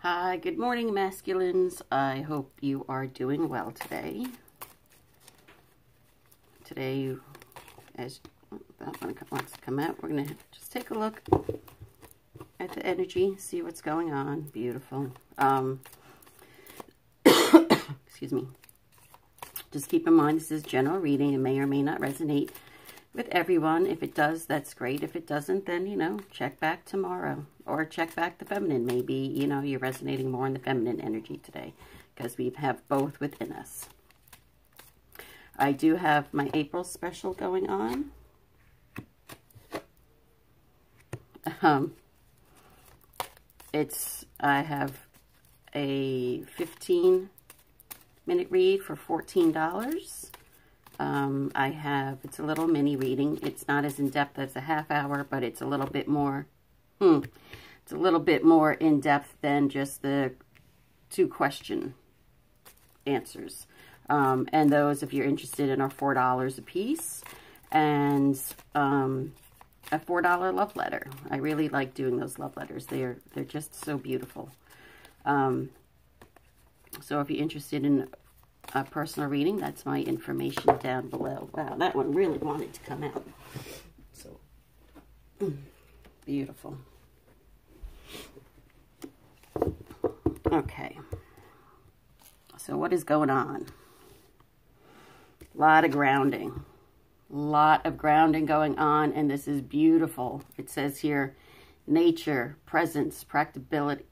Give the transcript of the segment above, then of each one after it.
Hi, good morning, masculines. I hope you are doing well today. Today, as that one wants to come out, we're going to just take a look at the energy, see what's going on. Beautiful. Excuse me. Just keep in mind, this is general reading. It may or may not resonate with everyone. If it does, that's great. If it doesn't, then, you know, check back tomorrow. Or check back the feminine. Maybe, you know, you're resonating more in the feminine energy today. Because we have both within us. I do have my April special going on. I have a 15-minute read for $14. It's a little mini reading. It's not as in-depth as a half hour, but it's a little bit more, it's a little bit more in-depth than just the 2-question answers. And those, if you're interested in, are $4 a piece. And a $4 love letter. I really like doing those love letters. They're just so beautiful. So if you're interested in a personal reading, that's my information down below. Wow, that one really wanted to come out. So beautiful. Okay. So what is going on? A lot of grounding. A lot of grounding going on, and this is beautiful. It says here, nature, presence, practicality,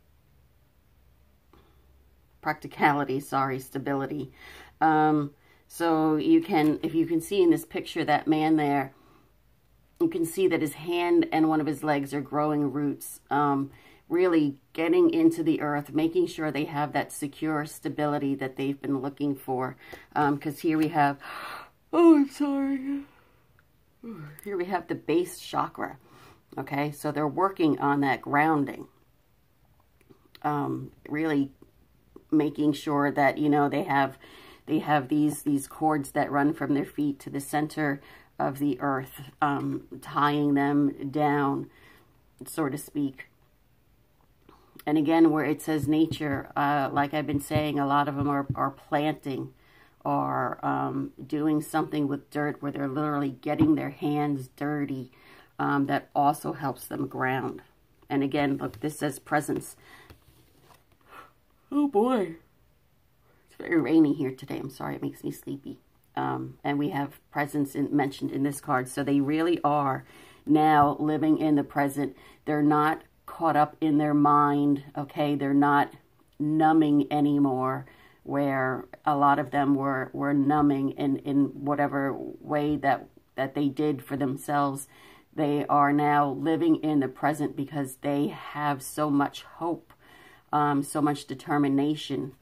stability. So you can, if you can see in this picture, that man there, you can see that his hand and one of his legs are growing roots, really getting into the earth, making sure they have that secure stability that they've been looking for. Because here we have, oh, I'm sorry. Here we have the base chakra. Okay, so they're working on that grounding. Really making sure that, you know, they have these cords that run from their feet to the center of the earth, tying them down, so to speak. And again, where it says nature, like I've been saying, a lot of them are planting or doing something with dirt where they're literally getting their hands dirty. That also helps them ground. And again, look, this says presence. Oh boy. It's very rainy here today. I'm sorry, it makes me sleepy. And we have presence mentioned in this card. So they really are now living in the present. They're not caught up in their mind, okay? They're not numbing anymore, where a lot of them were numbing in whatever way that they did for themselves. They are now living in the present because they have so much hope, so much determination.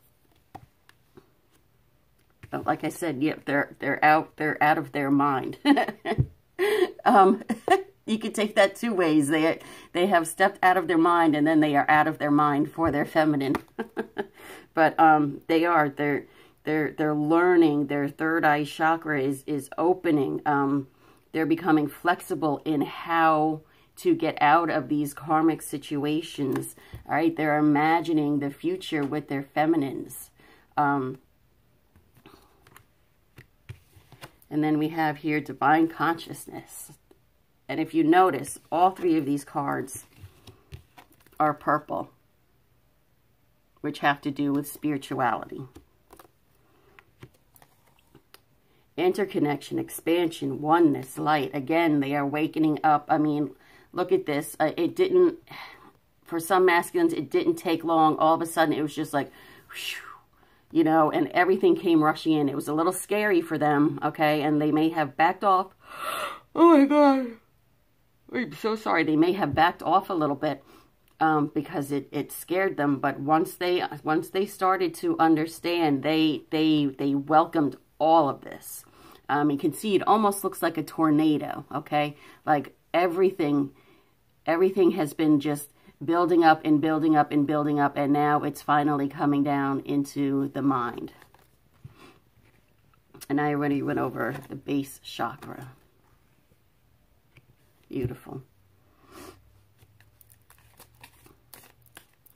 But like I said, yeah, they're out of their mind. You could take that 2 ways. They have stepped out of their mind, and then they are out of their mind for their feminine. But they're learning. Their third eye chakra is opening. They're becoming flexible in how to get out of these karmic situations. All right, they're imagining the future with their feminines. And then we have here divine consciousness. And if you notice, all 3 of these cards are purple, which have to do with spirituality. Interconnection, expansion, oneness, light. Again, they are wakening up. I mean, look at this. It didn't, for some masculines, it didn't take long. All of a sudden, it was just like, whew, you know, and everything came rushing in. It was a little scary for them, okay? And they may have backed off. Oh, my God. I'm so sorry. They may have backed off a little bit because it scared them. But once they started to understand, they welcomed all of this. You can see it almost looks like a tornado, okay? Like everything has been just building up and building up and building up, and now it's finally coming down into the mind. And I already went over the base chakra. Beautiful.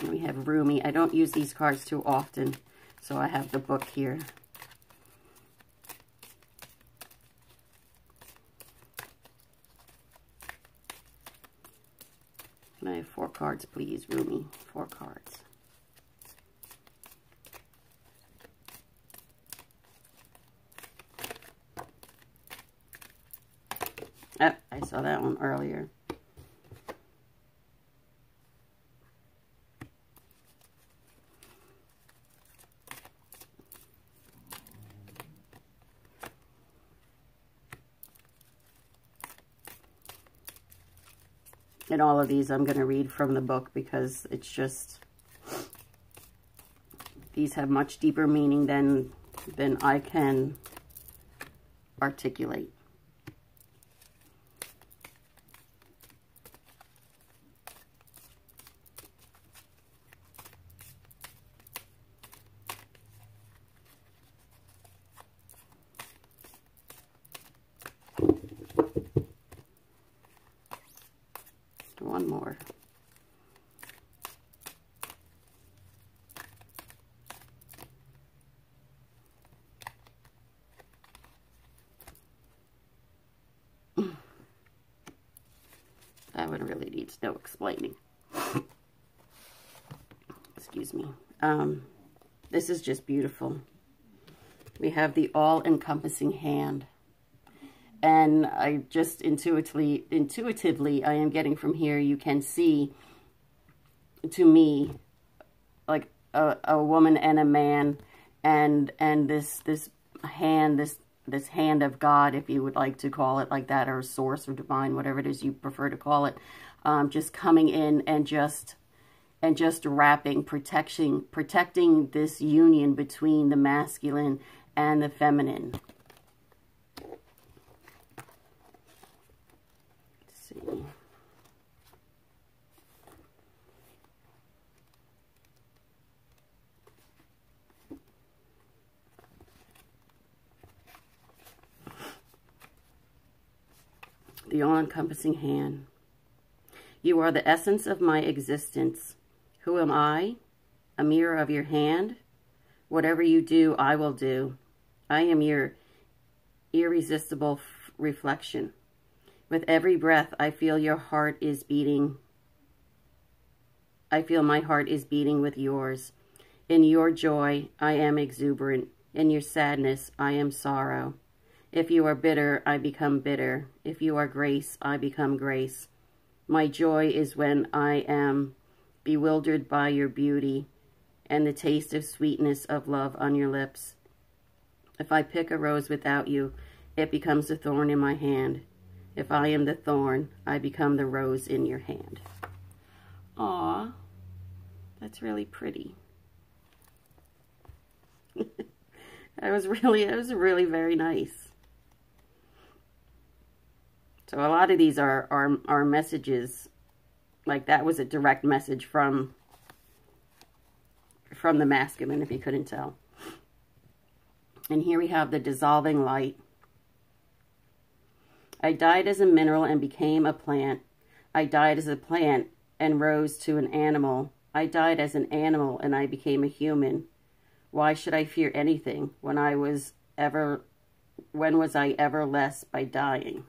We have Rumi. I don't use these cards too often, so I have the book here. Can I have 4 cards, please, Rumi? 4 cards. Oh, I saw that one earlier. And all of these I'm going to read from the book because it's just, these have much deeper meaning than I can articulate. One more. That one really needs no explaining. Excuse me. This is just beautiful. We have the all-encompassing hand. And I just intuitively, I am getting from here, you can see, to me, like a woman and a man, and this hand, this hand of God, if you would like to call it like that, or source or divine, whatever it is you prefer to call it, just coming in and just wrapping, protecting this union between the masculine and the feminine. The all-encompassing hand. You are the essence of my existence. Who am I? A mirror of your hand? Whatever you do, I will do. I am your irresistible reflection. With every breath, I feel your heart is beating. I feel my heart is beating with yours. In your joy, I am exuberant. In your sadness, I am sorrow. If you are bitter, I become bitter. If you are grace, I become grace. My joy is when I am bewildered by your beauty and the taste of sweetness of love on your lips. If I pick a rose without you, it becomes a thorn in my hand. If I am the thorn, I become the rose in your hand. Aw, that's really pretty. That was really very nice. So a lot of these are messages, like that was a direct message from the masculine, if you couldn't tell. And here we have the dissolving light. I died as a mineral and became a plant. I died as a plant and rose to an animal. I died as an animal and I became a human. Why should I fear anything when was I ever less by dying?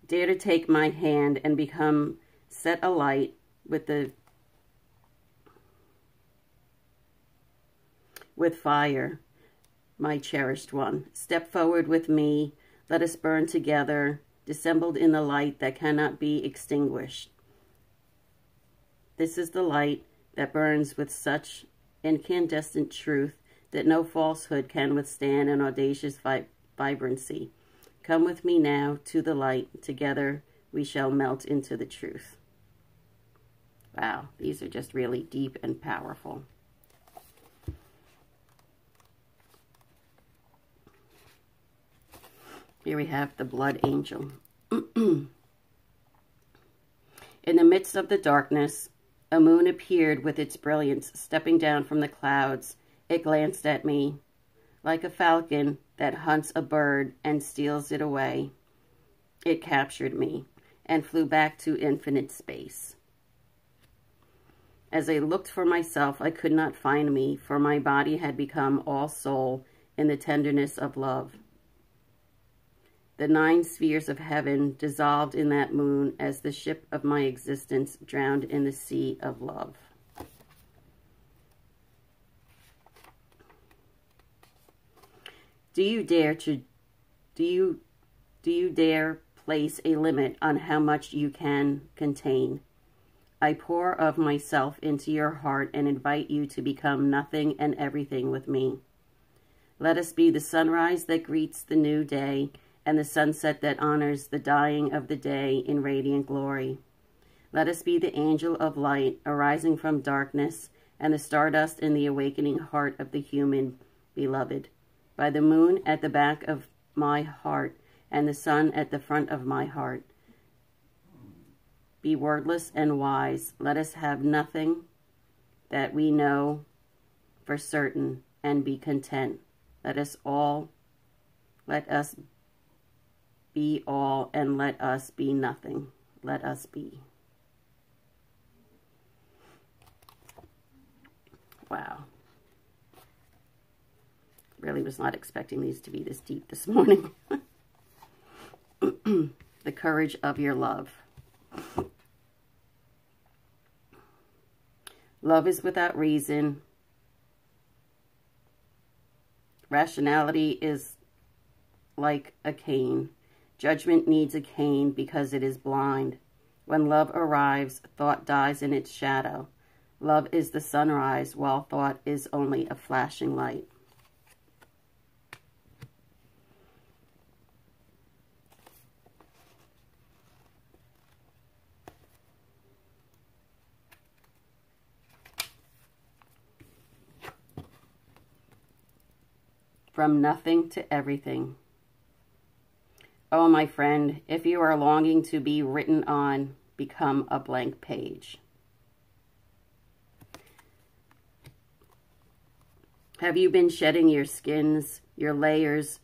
Dare to take my hand and become set alight with fire, my cherished one. Step forward with me. Let us burn together, dissembled in the light that cannot be extinguished. This is the light that burns with such incandescent truth that no falsehood can withstand an audacious vibrancy. Come with me now to the light. Together we shall melt into the truth. Wow, these are just really deep and powerful. Here we have the blood angel. In the midst of the darkness, a moon appeared with its brilliance. Stepping down from the clouds, it glanced at me like a falcon that hunts a bird and steals it away. It captured me and flew back to infinite space. As I looked for myself, I could not find me, for my body had become all soul in the tenderness of love. The 9 spheres of heaven dissolved in that moon as the ship of my existence drowned in the sea of love. Do you dare place a limit on how much you can contain? I pour of myself into your heart and invite you to become nothing and everything with me. Let us be the sunrise that greets the new day and the sunset that honors the dying of the day in radiant glory. Let us be the angel of light arising from darkness and the stardust in the awakening heart of the human beloved. By the moon at the back of my heart and the sun at the front of my heart. Be wordless and wise. Let us have nothing that we know for certain and be content. Let us be all and let us be nothing. Let us be. Wow. Really was not expecting these to be this deep this morning. The courage of your love. Love is without reason. Rationality is like a cane. Judgment needs a cane because it is blind. When love arrives, thought dies in its shadow. Love is the sunrise, while thought is only a flashing light. From nothing to everything. Oh, my friend, if you are longing to be written on, become a blank page. Have you been shedding your skins, your layers,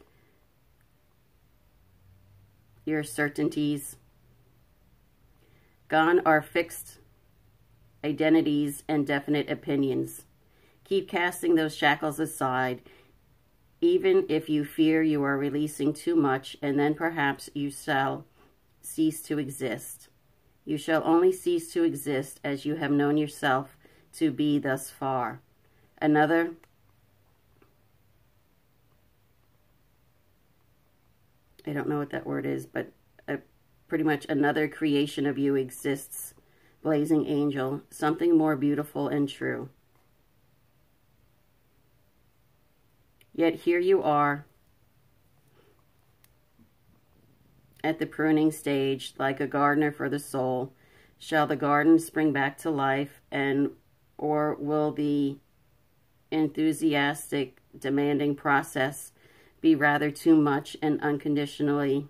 your certainties? Gone are fixed identities and definite opinions. Keep casting those shackles aside, even if you fear you are releasing too much, and then perhaps you shall cease to exist. You shall only cease to exist as you have known yourself to be thus far. I don't know what that word is, but pretty much another creation of you exists, blazing angel, something more beautiful and true. Yet here you are at the pruning stage, like a gardener for the soul. Shall the garden spring back to life, or will the enthusiastic, demanding process be rather too much and unintentionally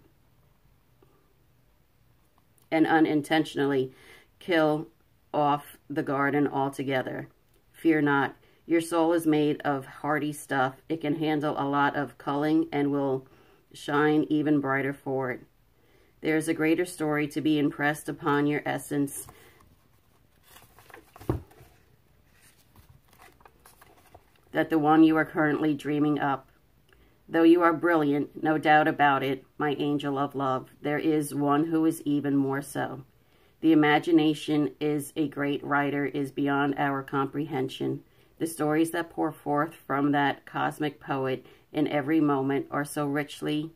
kill off the garden altogether? Fear not. Your soul is made of hardy stuff. It can handle a lot of culling and will shine even brighter for it. There is a greater story to be impressed upon your essence. That the one you are currently dreaming up. Though you are brilliant, no doubt about it, my angel of love, there is one who is even more so. The imagination is a great writer, is beyond our comprehension. The stories that pour forth from that cosmic poet in every moment are so rich they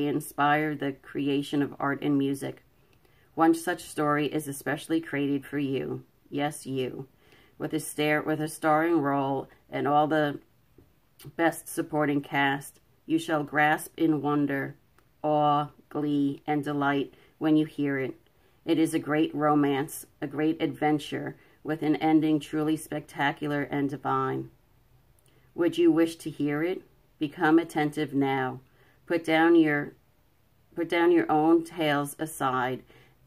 inspire the creation of art and music. One such story is especially created for you. Yes, you. With a starring role and all the best supporting cast, you shall grasp in wonder, awe, glee, and delight when you hear it. It is a great romance, a great adventure, with an ending truly spectacular and divine. Would you wish to hear it? Become attentive now. Put down your own tales aside,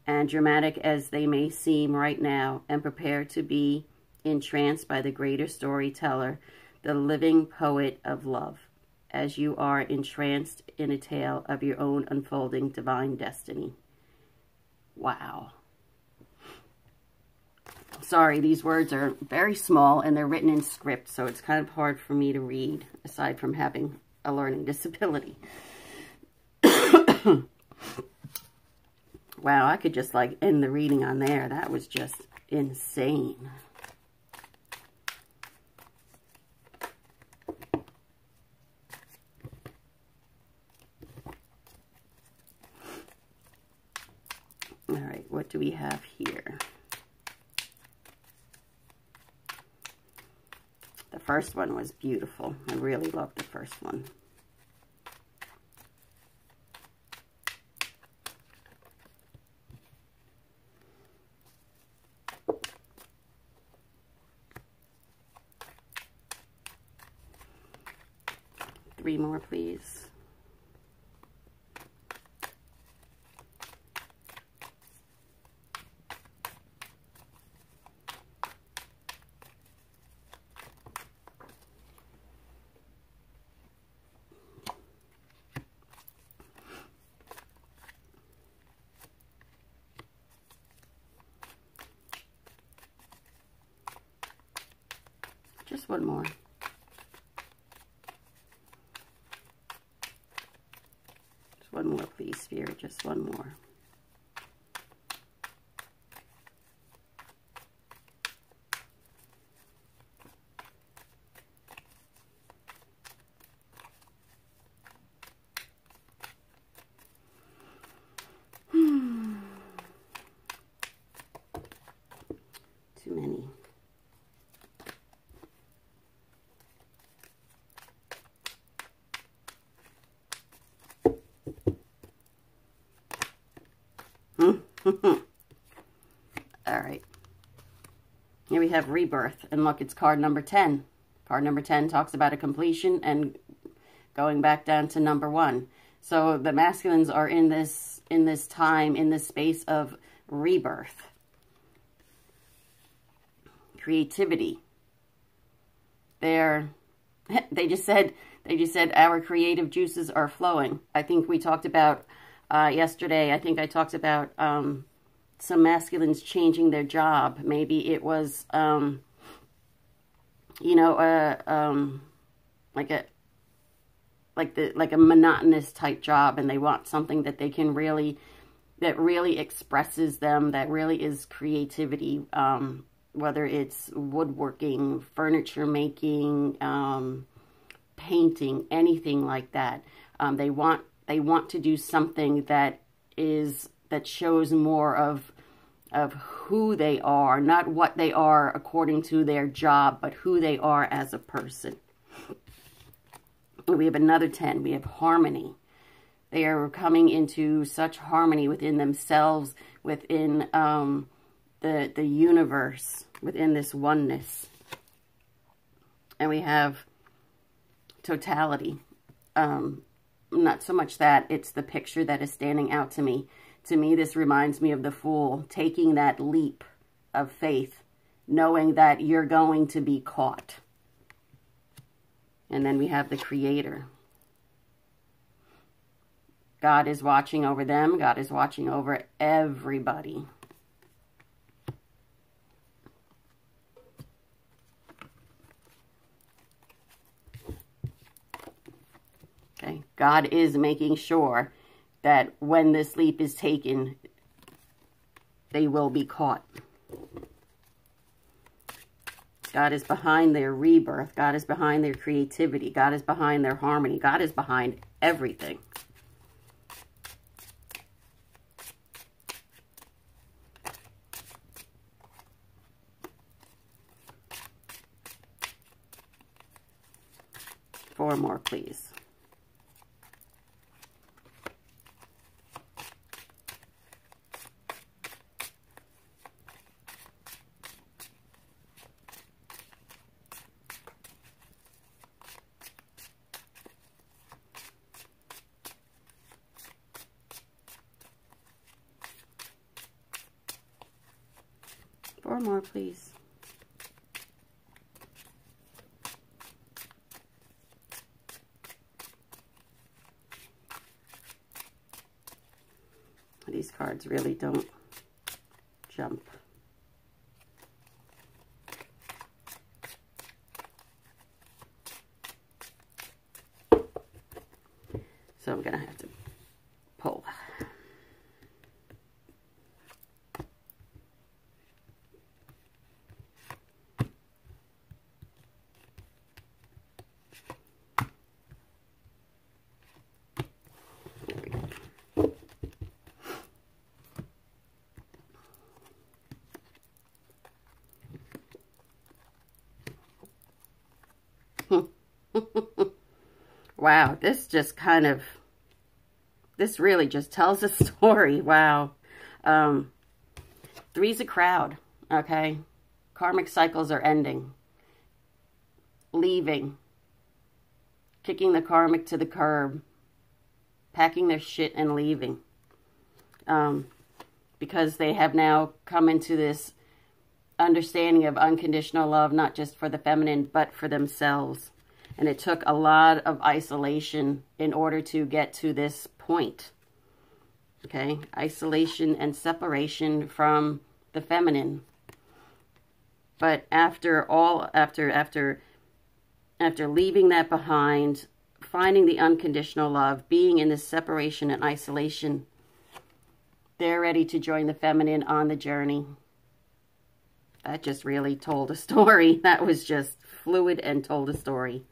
and dramatic as they may seem right now, and prepare to be entranced by the greater storyteller, the living poet of love, as you are entranced in a tale of your own unfolding divine destiny. Wow. sorry, these words are very small and they're written in script, so it's kind of hard for me to read, aside from having a learning disability. Wow, I could just like end the reading on there. That was just insane. All right, what do we have here? The first one was beautiful. I really loved the first one. Three more, please. Just one more. Just one more, please, Spirit. Just one more. Too many. All right. Here we have rebirth. And look, it's card number 10. Card number 10 talks about a completion and going back down to number 1. So the masculines are in this time, in this space of rebirth. Creativity. They just said our creative juices are flowing. I think we talked about yesterday, I think I talked about some masculines changing their job. Maybe it was, you know, like a monotonous type job, and they want something that they can really, that really expresses them, that really is creativity. Whether it's woodworking, furniture making, painting, anything like that. They want to do something that shows more of who they are, not what they are according to their job, but who they are as a person. We have another 10. We have harmony. They are coming into such harmony within themselves, within the universe, within this oneness. And we have totality. Not so much that, it's the picture that is standing out to me. To me, this reminds me of the Fool, taking that leap of faith, knowing that you're going to be caught. And then we have the Creator. God is watching over them. God is watching over everybody. Okay, God is making sure that when this leap is taken, they will be caught. God is behind their rebirth. God is behind their creativity. God is behind their harmony. God is behind everything. Four more, please. Four more, please. These cards really don't jump. I'm going to have to pull. Wow, this just kind of, this really just tells a story. Wow. Three's a crowd, okay? Karmic cycles are ending. Leaving. Kicking the karmic to the curb. Packing their shit and leaving. Because they have now come into this understanding of unconditional love, not just for the feminine, but for themselves. And it took a lot of isolation in order to get to this point. Okay? Isolation and separation from the feminine. But after leaving that behind, finding the unconditional love, being in this separation and isolation, they're ready to join the feminine on the journey. That just really told a story. That was just fluid and told a story.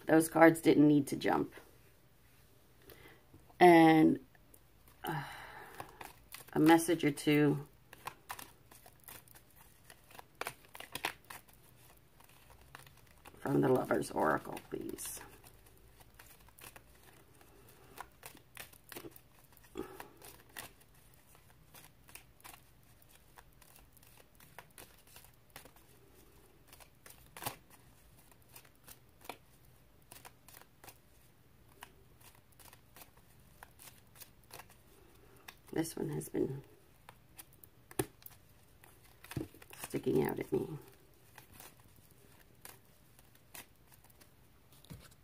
Those cards didn't need to jump. And a message or two from the Lover's Oracle, please. This one has been sticking out at me.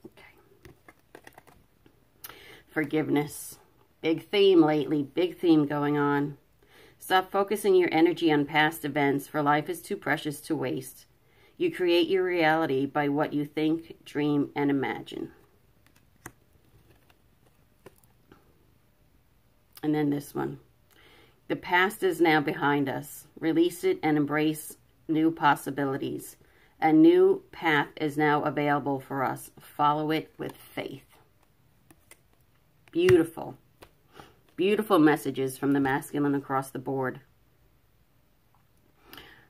Okay. Forgiveness. Big theme lately. Big theme going on. Stop focusing your energy on past events, for life is too precious to waste. You create your reality by what you think, dream, and imagine. And then this one. The past is now behind us. Release it and embrace new possibilities. A new path is now available for us. Follow it with faith. Beautiful. Beautiful messages from the masculine across the board.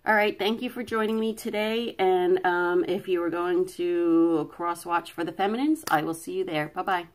All right, thank you for joining me today. And if you are going to cross watch for the feminines, I will see you there. Bye-bye.